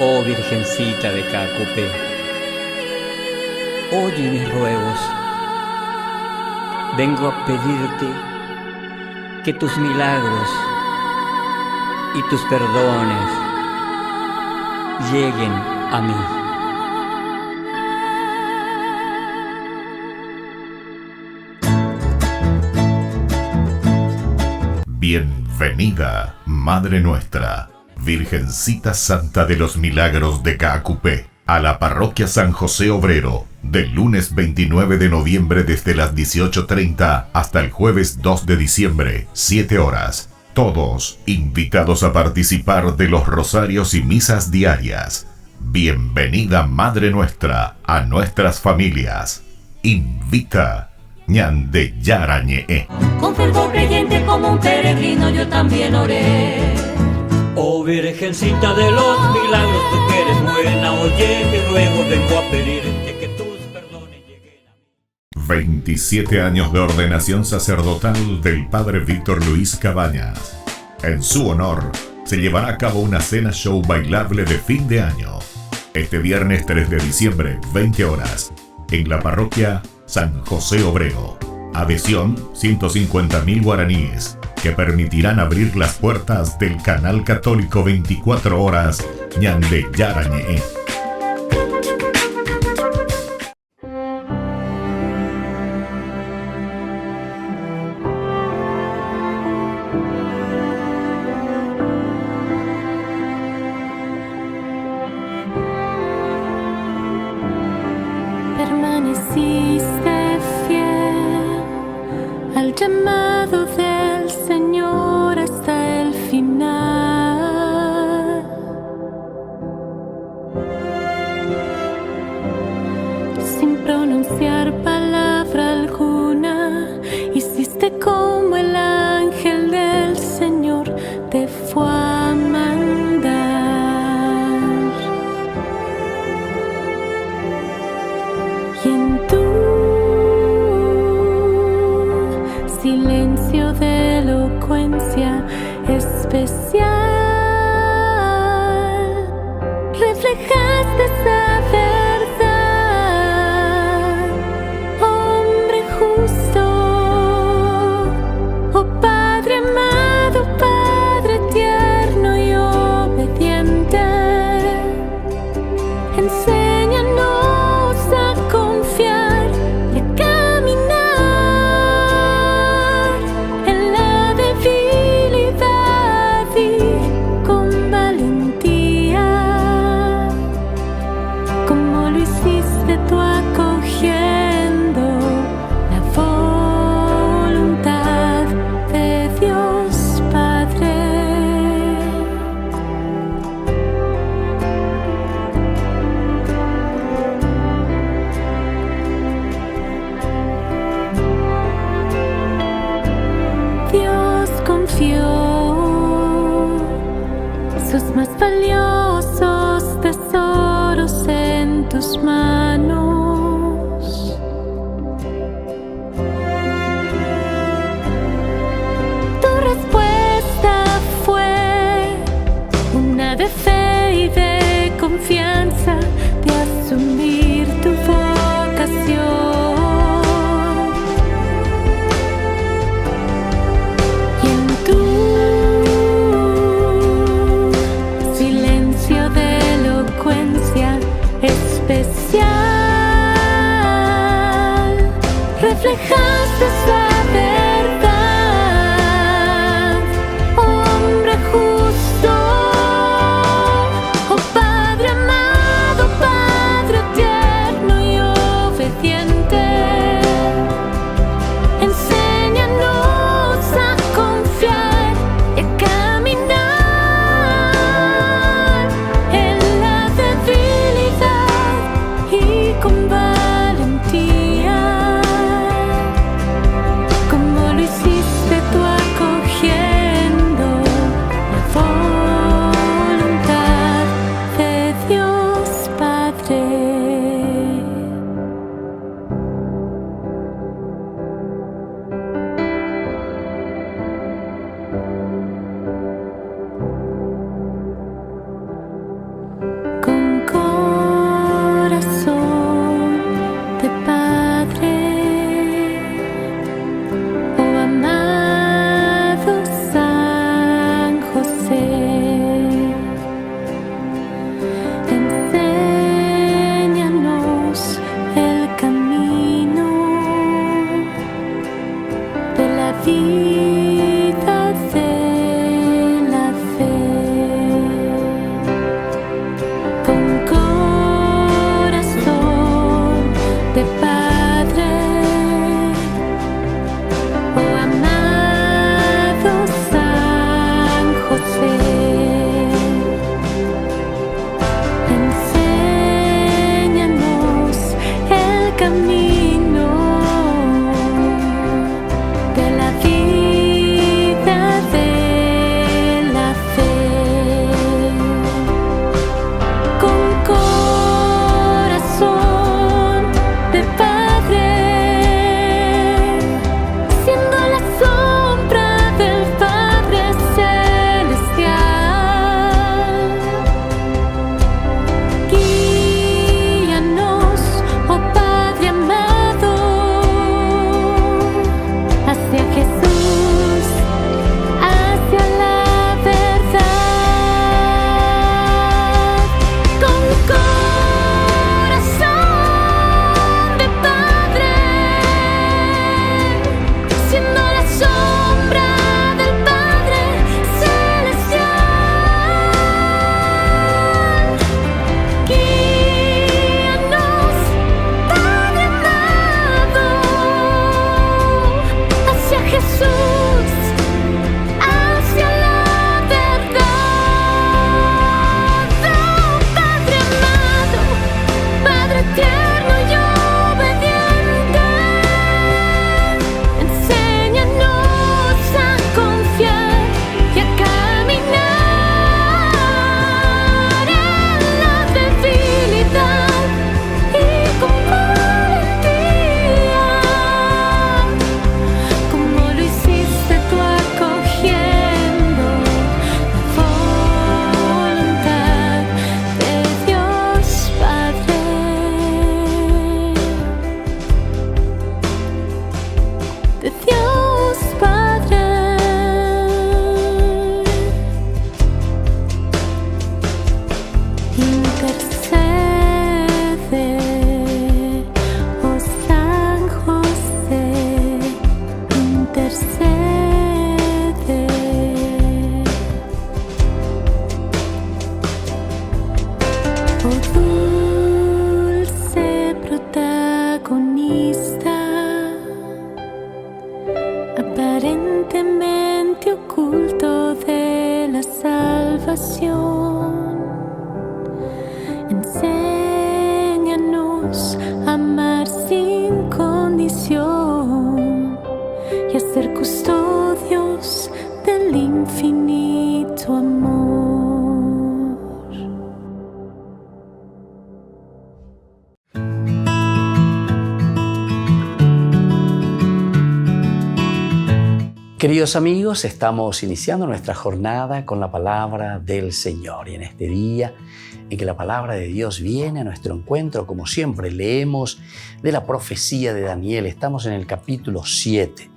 Oh Virgencita de Cacupé, oye mis ruegos. Vengo a pedirte que tus milagros y tus perdones lleguen a mí. Bienvenida, Madre Nuestra, Virgencita Santa de los Milagros de Caacupé, a la Parroquia San José Obrero, del lunes 29 de noviembre desde las 18:30 hasta el jueves 2 de diciembre, 7 horas. Todos invitados a participar de los rosarios y misas diarias. Bienvenida, Madre Nuestra, a nuestras familias. Invita Ñande Yarañe. Con fervor creyente como un peregrino yo también oré. Oh Virgencita de los Milagros, tú que eres buena, oye mi ruego, vengo a pedirte que tus perdones lleguen a mí. 27 años de ordenación sacerdotal del Padre Víctor Luis Cabañas. En su honor, se llevará a cabo una cena show bailable de fin de año. Este viernes 3 de diciembre, 20 horas, en la parroquia San José Obrero. Adhesión, 150.000 guaraníes, que permitirán abrir las puertas del canal católico 24 horas Ñande Yarañe. Permaneciste fiel al llamado del Señor hasta el final. Sin pronunciar palabra alguna, hiciste como el ángel del Señor te fue a mandar. Y en tu silencio de elocuencia especial reflejaste esa verdad, hombre justo, oh Padre amado, Padre tierno y obediente. Enséñanos a confiar y a caminar en la debilidad y con valentía, como lo hiciste tú acogiendo la voluntad de Dios Padre. Dios confió sus más valiosos tesoros en tus manos. Tu respuesta fue una de fe y de confianza, de asumir tu vocación. Y en tu silencio vida de la fe, con corazón de padre, oh amado San José, enséñanos el camino de la vida de la fe, con corazón de padre, siendo la sombra del Padre Celestial. Guíanos, oh Padre amado, hacia Jesús, hacia la verdad, con corazón de padre, siendo la sombra del Padre Celestial. Guíanos, Padre amado, hacia Jesús, hacia la verdad. Oh Padre amado, Padre tierno y obediente, enséñanos a confiar y a caminar en la debilidad y con valentía, como lo hiciste tú acogiendo la voluntad de Dios Padre, de Dios Padre. Intercede, oh San José, intercede. Oh dulce protagonista, aparentemente oculto de la salvación, enséñanos a amar sin condición y a ser custodios del infinito amor. Queridos amigos, estamos iniciando nuestra jornada con la palabra del Señor. Y en este día en que la palabra de Dios viene a nuestro encuentro, como siempre, leemos de la profecía de Daniel. Estamos en el capítulo 7,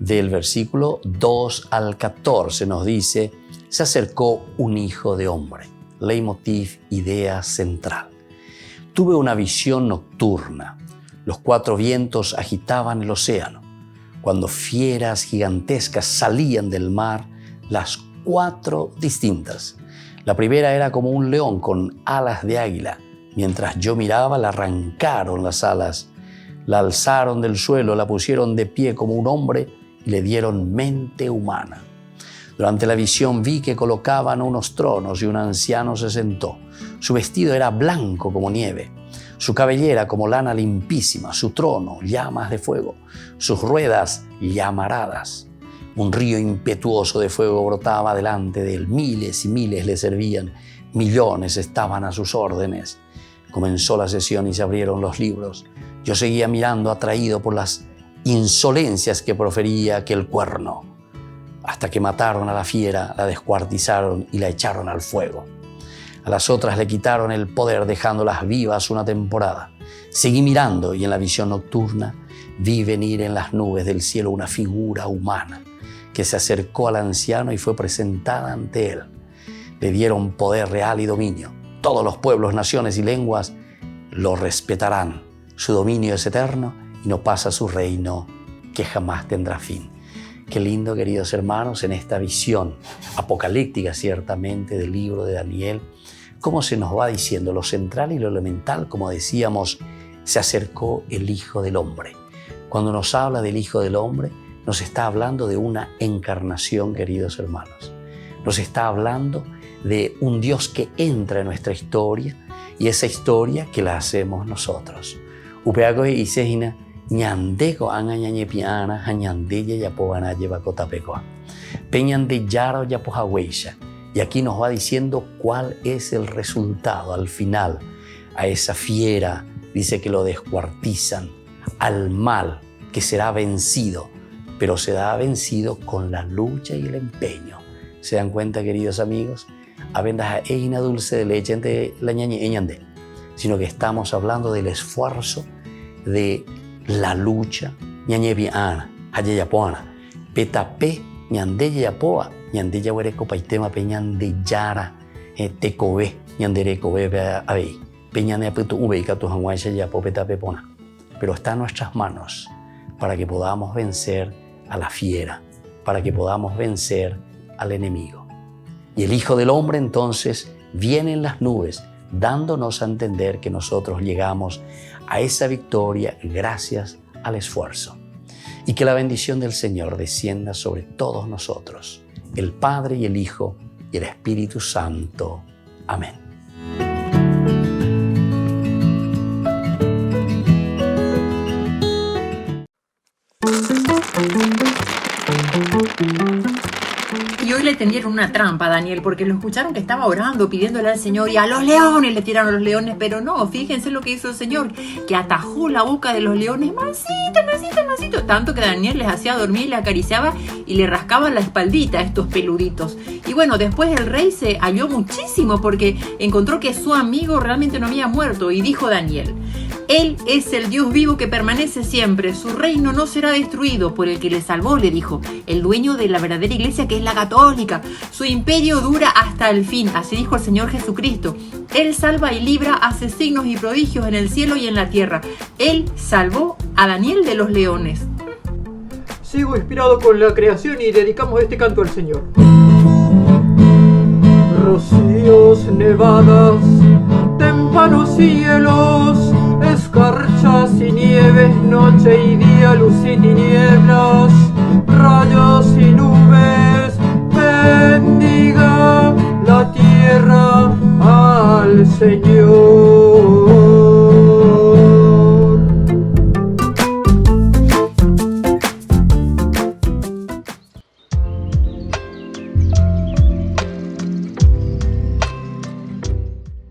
del versículo 2 al 14. Nos dice: se acercó un hijo de hombre. Leitmotiv, idea central. Tuve una visión nocturna. Los 4 vientos agitaban el océano. Cuando fieras gigantescas salían del mar, las 4 distintas. La primera era como un león con alas de águila. Mientras yo miraba, le arrancaron las alas, la alzaron del suelo, la pusieron de pie como un hombre y le dieron mente humana. Durante la visión vi que colocaban unos tronos y un anciano se sentó. Su vestido era blanco como nieve, su cabellera como lana limpísima, su trono llamas de fuego, sus ruedas llamaradas. Un río impetuoso de fuego brotaba delante de él. Miles y miles le servían, millones estaban a sus órdenes. Comenzó la sesión y se abrieron los libros. Yo seguía mirando, atraído por las insolencias que profería aquel cuerno, hasta que mataron a la fiera, la descuartizaron y la echaron al fuego. A las otras le quitaron el poder, dejándolas vivas una temporada. Seguí mirando y en la visión nocturna vi venir en las nubes del cielo una figura humana que se acercó al anciano y fue presentada ante él. Le dieron poder real y dominio. Todos los pueblos, naciones y lenguas lo respetarán. Su dominio es eterno y no pasa su reino, que jamás tendrá fin. Qué lindo, queridos hermanos, en esta visión apocalíptica ciertamente del libro de Daniel, cómo se nos va diciendo lo central y lo elemental, como decíamos, se acercó el Hijo del Hombre. Cuando nos habla del Hijo del Hombre, nos está hablando de una encarnación, queridos hermanos. Nos está hablando de un Dios que entra en nuestra historia y esa historia que la hacemos nosotros. Upeago isehina ñandeko anga ñañepiana hañandella yapobana llevacotapecoa. Peñande yaro yapojahueisha. Y aquí nos va diciendo cuál es el resultado al final. A esa fiera dice que lo descuartizan, al mal que será vencido, pero será vencido con la lucha y el empeño. ¿Se dan cuenta, queridos amigos? Avendaja eina dulce de leche entre la ñañe eñande, sino que estamos hablando del esfuerzo de la lucha ñañepiana, hayeyapoana, petape ñandeye yapoa, ñandeye huereco paitema pe ñande yara, tecobe, ñanderecobe abei, pe ñande apetu ubeika tu hanguaisha yapo petape pona. Pero está en nuestras manos para que podamos vencer a la fiera, para que podamos vencer al enemigo. Y el Hijo del Hombre entonces viene en las nubes, dándonos a entender que nosotros llegamos a esa victoria gracias al esfuerzo. Y que la bendición del Señor descienda sobre todos nosotros, el Padre y el Hijo y el Espíritu Santo. Amén. Y hoy le tendieron una trampa a Daniel porque lo escucharon que estaba orando, pidiéndole al Señor, y a los leones le tiraron los leones, pero no, fíjense lo que hizo el Señor, que atajó la boca de los leones masito, tanto que Daniel les hacía dormir, le acariciaba y le rascaba la espaldita a estos peluditos. Y bueno, después el rey se halló muchísimo porque encontró que su amigo realmente no había muerto, y dijo Daniel: Él es el Dios vivo que permanece siempre, su reino no será destruido. Por el que le salvó, le dijo, el dueño de la verdadera iglesia, que es la católica, su imperio dura hasta el fin, así dijo el Señor Jesucristo. Él salva y libra, hace signos y prodigios en el cielo y en la tierra. Él salvó a Daniel de los leones. Sigo inspirado con la creación y dedicamos este canto al Señor. Rocíos, nevadas, témpanos cielos, escarchas y nieves, noche y día, luz y tinieblas, rayos y nubes, bendiga la tierra al Señor.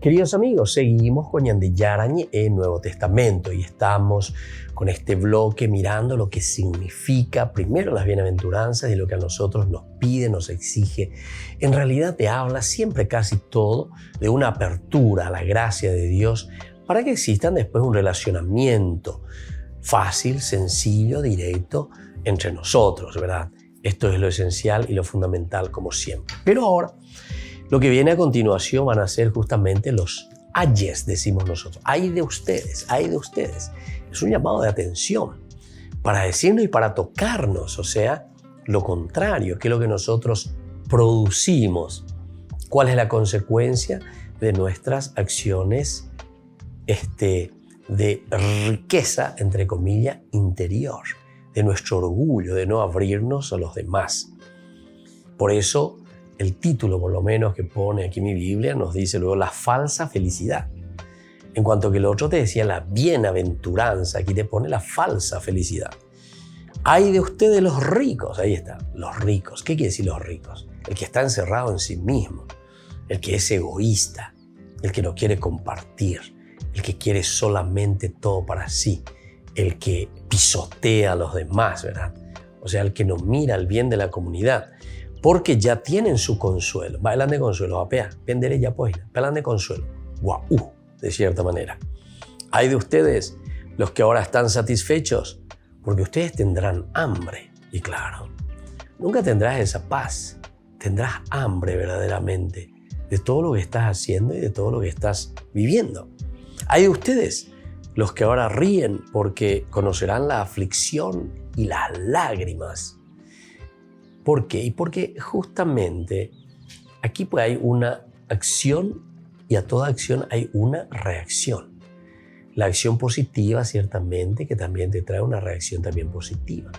Queridos amigos, seguimos con Ñande Yarañe en Nuevo Testamento y estamos con este bloque mirando lo que significa primero las bienaventuranzas y lo que a nosotros nos pide, nos exige. En realidad te habla siempre casi todo de una apertura a la gracia de Dios para que existan después un relacionamiento fácil, sencillo, directo entre nosotros, ¿verdad? Esto es lo esencial y lo fundamental como siempre. Pero ahora lo que viene a continuación van a ser justamente los ayes, decimos nosotros. Ay de ustedes, ay de ustedes. Es un llamado de atención para decirnos y para tocarnos, o sea, lo contrario, que es lo que nosotros producimos. ¿Cuál es la consecuencia de nuestras acciones de riqueza, entre comillas, interior? De nuestro orgullo, de no abrirnos a los demás. Por eso, el título, por lo menos, que pone aquí mi Biblia, nos dice luego la falsa felicidad. En cuanto que el otro te decía la bienaventuranza, aquí te pone la falsa felicidad. Ay de ustedes los ricos, ahí está, los ricos. ¿Qué quiere decir los ricos? El que está encerrado en sí mismo, el que es egoísta, el que no quiere compartir, el que quiere solamente todo para sí, el que pisotea a los demás, ¿verdad? O sea, el que no mira el bien de la comunidad. Porque ya tienen su consuelo. Bailan de consuelo, apea, pendere ya pues, bailan de consuelo. Guau, de cierta manera. Hay de ustedes los que ahora están satisfechos, porque ustedes tendrán hambre. Y claro, nunca tendrás esa paz. Tendrás hambre verdaderamente de todo lo que estás haciendo y de todo lo que estás viviendo. Hay de ustedes los que ahora ríen porque conocerán la aflicción y las lágrimas. ¿Por qué? Y porque justamente aquí pues hay una acción y a toda acción hay una reacción. La acción positiva ciertamente que también te trae una reacción también positiva.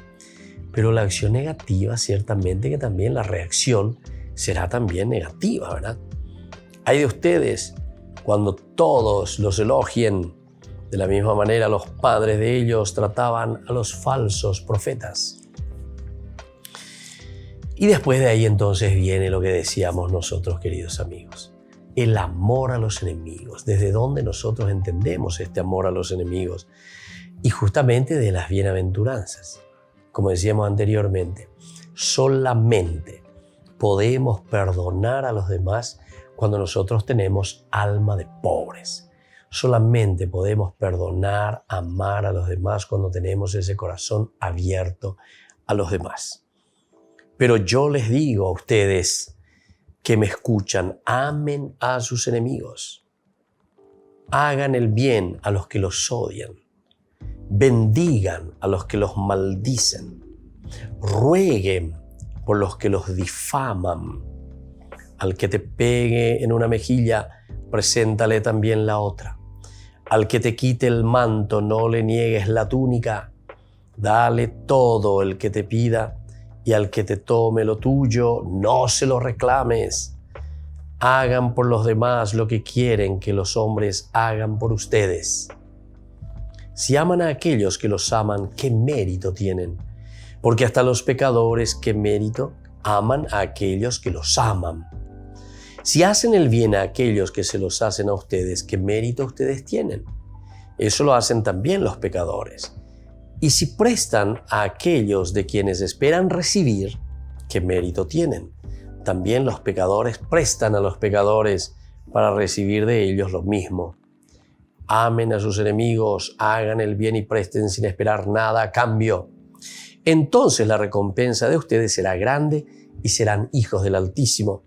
Pero la acción negativa ciertamente que también la reacción será también negativa, ¿verdad? Hay de ustedes cuando todos los elogien, de la misma manera los padres de ellos trataban a los falsos profetas. Y después de ahí entonces viene lo que decíamos nosotros, queridos amigos. El amor a los enemigos. ¿Desde dónde nosotros entendemos este amor a los enemigos? Y justamente de las bienaventuranzas. Como decíamos anteriormente, solamente podemos perdonar a los demás cuando nosotros tenemos alma de pobres. Solamente podemos perdonar, amar a los demás cuando tenemos ese corazón abierto a los demás. Pero yo les digo a ustedes que me escuchan, amen a sus enemigos, hagan el bien a los que los odian, bendigan a los que los maldicen, rueguen por los que los difaman. Al que te pegue en una mejilla, preséntale también la otra. Al que te quite el manto, no le niegues la túnica. Dale todo el que te pida, y al que te tome lo tuyo, no se lo reclames. Hagan por los demás lo que quieren que los hombres hagan por ustedes. Si aman a aquellos que los aman, ¿qué mérito tienen? Porque hasta los pecadores, ¿qué mérito? Aman a aquellos que los aman. Si hacen el bien a aquellos que se los hacen a ustedes, ¿qué mérito ustedes tienen? Eso lo hacen también los pecadores. Y si prestan a aquellos de quienes esperan recibir, ¿qué mérito tienen? También los pecadores prestan a los pecadores para recibir de ellos lo mismo. Amen a sus enemigos, hagan el bien y presten sin esperar nada a cambio. Entonces la recompensa de ustedes será grande y serán hijos del Altísimo,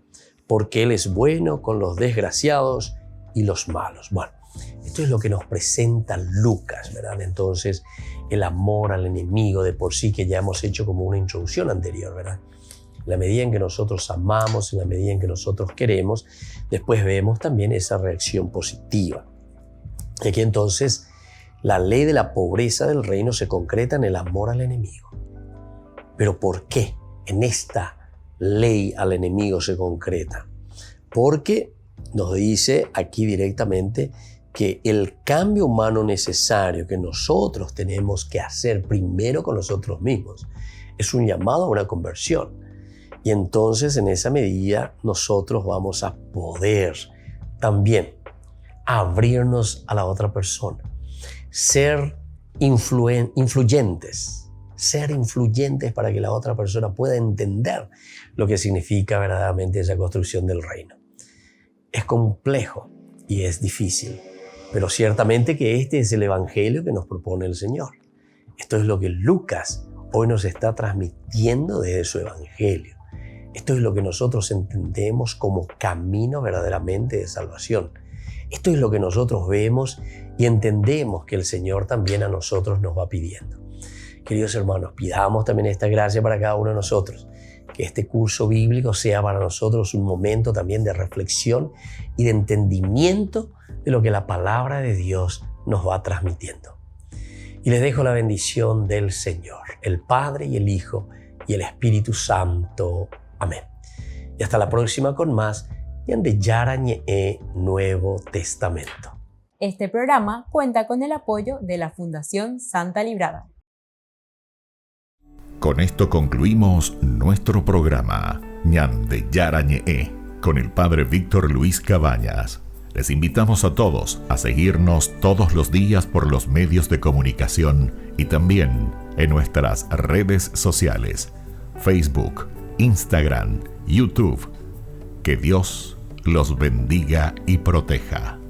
porque Él es bueno con los desgraciados y los malos. Bueno, esto es lo que nos presenta Lucas, ¿verdad? Entonces, el amor al enemigo de por sí, que ya hemos hecho como una introducción anterior, ¿verdad? En la medida en que nosotros amamos, en la medida en que nosotros queremos, después vemos también esa reacción positiva. Y aquí entonces, la ley de la pobreza del reino se concreta en el amor al enemigo. ¿Pero por qué en esta ley al enemigo se concreta? Porque nos dice aquí directamente que el cambio humano necesario que nosotros tenemos que hacer primero con nosotros mismos es un llamado a una conversión. Y entonces en esa medida nosotros vamos a poder también abrirnos a la otra persona, ser influyentes para que la otra persona pueda entender lo que significa verdaderamente esa construcción del reino. Es complejo y es difícil, pero ciertamente que este es el evangelio que nos propone el Señor. Esto es lo que Lucas hoy nos está transmitiendo desde su evangelio. Esto es lo que nosotros entendemos como camino verdaderamente de salvación. Esto es lo que nosotros vemos y entendemos que el Señor también a nosotros nos va pidiendo. Queridos hermanos, pidamos también esta gracia para cada uno de nosotros. Que este curso bíblico sea para nosotros un momento también de reflexión y de entendimiento de lo que la palabra de Dios nos va transmitiendo. Y les dejo la bendición del Señor, el Padre y el Hijo y el Espíritu Santo. Amén. Y hasta la próxima con más Ñande Yarañe Nuevo Testamento. Este programa cuenta con el apoyo de la Fundación Santa Librada. Con esto concluimos nuestro programa Ñande Yarañe con el Padre Víctor Luis Cabañas. Les invitamos a todos a seguirnos todos los días por los medios de comunicación y también en nuestras redes sociales, Facebook, Instagram, YouTube. Que Dios los bendiga y proteja.